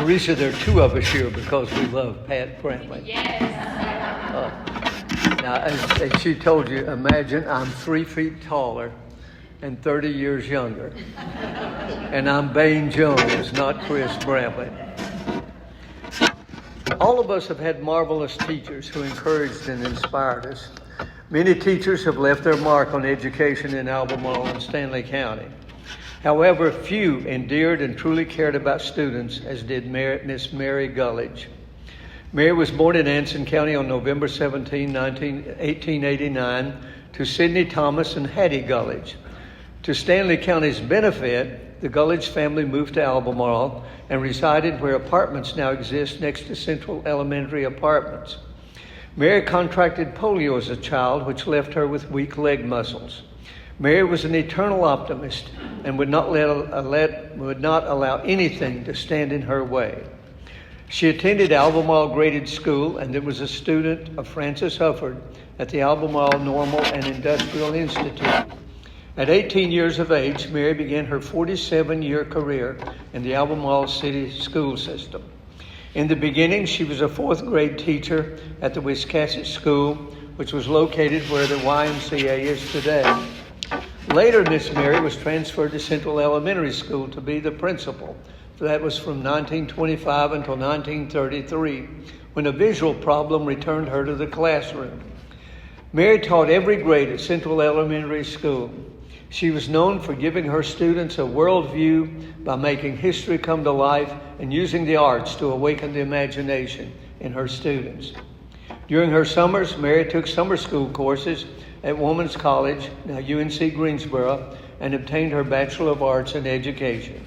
Teresa, there are two of us here because we love Pat Brantley. Yes. Now, as she told you, imagine I'm 3 feet taller and 30 years younger. And I'm Bain Jones, not Chris Brantley. All of us have had marvelous teachers who encouraged and inspired us. Many teachers have left their mark on education in Albemarle and Stanley County. However, few endeared and truly cared about students as did Miss Mary Gulledge. Mary was born in Anson County on November 17, 1889 to Sidney Thomas and Hattie Gulledge. To Stanley County's benefit, the Gulledge family moved to Albemarle and resided where apartments now exist next to Central Elementary Apartments. Mary contracted polio as a child, which left her with weak leg muscles. Mary was an eternal optimist and would not allow anything to stand in her way. She attended Albemarle Graded School and was a student of Francis Hufford at the Albemarle Normal and Industrial Institute. At 18 years of age, Mary began her 47-year career in the Albemarle City school system. In the beginning, she was a 4th grade teacher at the Wiscasset School, which was located where the YMCA is today. Later, Miss Mary was transferred to Central Elementary School to be the principal. That was from 1925 until 1933, when a visual problem returned her to the classroom. Mary taught every grade at Central Elementary School. She was known for giving her students a worldview by making history come to life and using the arts to awaken the imagination in her students. During her summers, Mary took summer school courses at Women's College, now UNC Greensboro, and obtained her Bachelor of Arts in Education.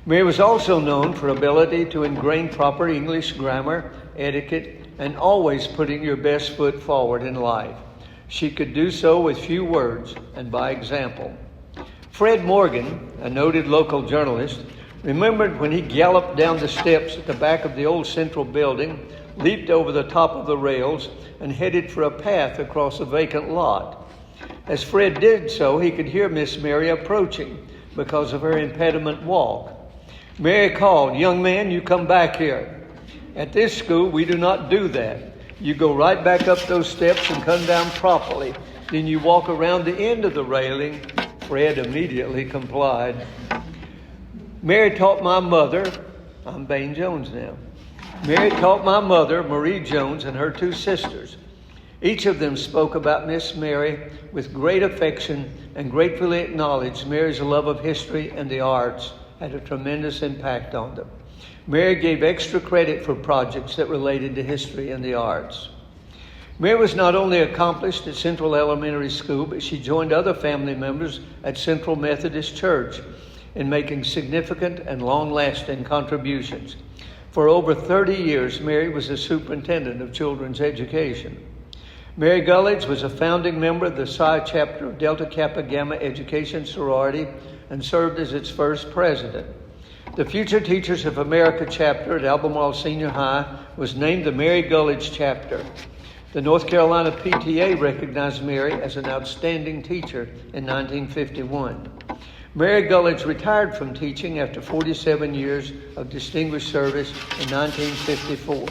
Mary was also known for ability to ingrain proper English grammar, etiquette, and always putting your best foot forward in life. She could do so with few words and by example. Fred Morgan, a noted local journalist, remembered when he galloped down the steps at the back of the old Central building, leaped over the top of the rails, and headed for a path across a vacant lot. As Fred did so, he could hear Miss Mary approaching because of her impediment walk. Mary called, "Young man, you come back here. At this school, we do not do that. You go right back up those steps and come down properly. Then you walk around the end of the railing." Fred immediately complied. Mary taught my mother, I'm Bain Jones now. Mary taught my mother, Marie Jones, and her 2 sisters. Each of them spoke about Miss Mary with great affection and gratefully acknowledged Mary's love of history and the arts had a tremendous impact on them. Mary gave extra credit for projects that related to history and the arts. Mary was not only accomplished at Central Elementary School, but she joined other family members at Central Methodist Church in making significant and long-lasting contributions. For over 30 years, Mary was the superintendent of children's education. Mary Gulledge was a founding member of the Psi chapter of Delta Kappa Gamma Education Sorority and served as its first president. The Future Teachers of America chapter at Albemarle Senior High was named the Mary Gulledge chapter. The North Carolina PTA recognized Mary as an outstanding teacher in 1951. Mary Gulledge retired from teaching after 47 years of distinguished service in 1954.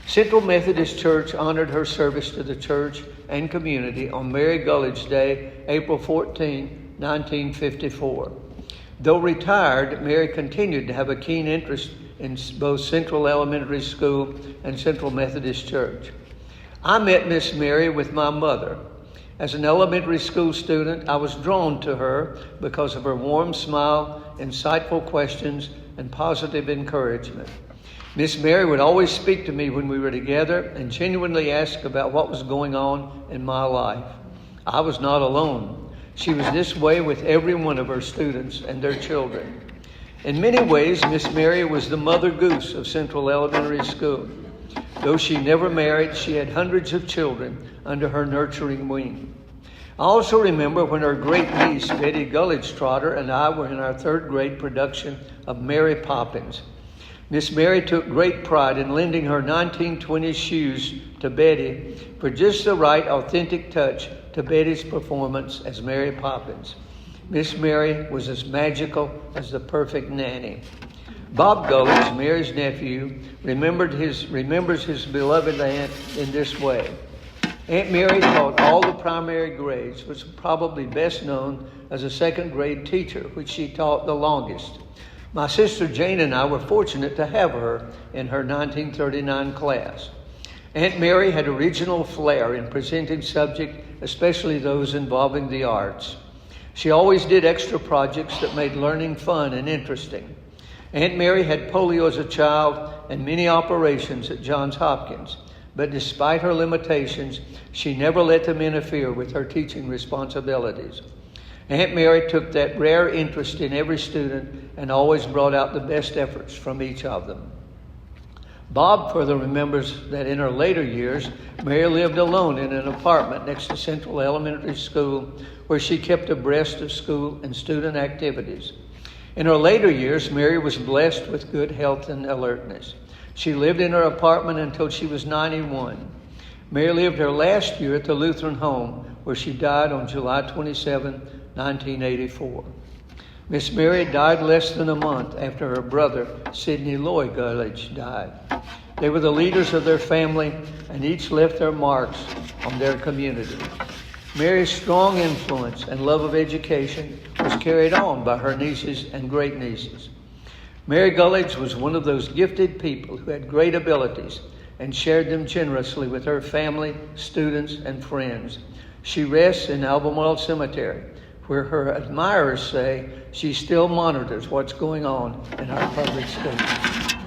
Central Methodist Church honored her service to the church and community on Mary Gulledge Day, April 14, 1954. Though retired, Mary continued to have a keen interest in both Central Elementary School and Central Methodist Church. I met Miss Mary with my mother. As an elementary school student, I was drawn to her because of her warm smile, insightful questions, and positive encouragement. Miss Mary would always speak to me when we were together and genuinely ask about what was going on in my life. I was not alone. She was this way with every one of her students and their children. In many ways, Miss Mary was the mother goose of Central Elementary School. Though she never married, she had hundreds of children under her nurturing wing. I also remember when her great niece, Betty Gulledge Trotter, and I were in our 3rd grade production of Mary Poppins. Miss Mary took great pride in lending her 1920s shoes to Betty for just the right authentic touch to Betty's performance as Mary Poppins. Miss Mary was as magical as the perfect nanny. Bob Gulledge, Mary's nephew, remembers his beloved aunt in this way. Aunt Mary taught all the primary grades, was probably best known as a second grade teacher, which she taught the longest. My sister Jane and I were fortunate to have her in her 1939 class. Aunt Mary had original flair in presenting subjects, especially those involving the arts. She always did extra projects that made learning fun and interesting. Aunt Mary had polio as a child and many operations at Johns Hopkins, but despite her limitations, she never let them interfere with her teaching responsibilities. Aunt Mary took that rare interest in every student and always brought out the best efforts from each of them. Bob further remembers that in her later years, Mary lived alone in an apartment next to Central Elementary School, where she kept abreast of school and student activities. In her later years, Mary was blessed with good health and alertness. She lived in her apartment until she was 91. Mary lived her last year at the Lutheran home, where she died on July 27, 1984. Miss Mary died less than a month after her brother, Sidney Lloyd Gulledge, died. They were the leaders of their family, and each left their marks on their community. Mary's strong influence and love of education was carried on by her nieces and great-nieces. Mary Gulledge was one of those gifted people who had great abilities and shared them generously with her family, students, and friends. She rests in Albemarle Cemetery, where her admirers say she still monitors what's going on in our public schools.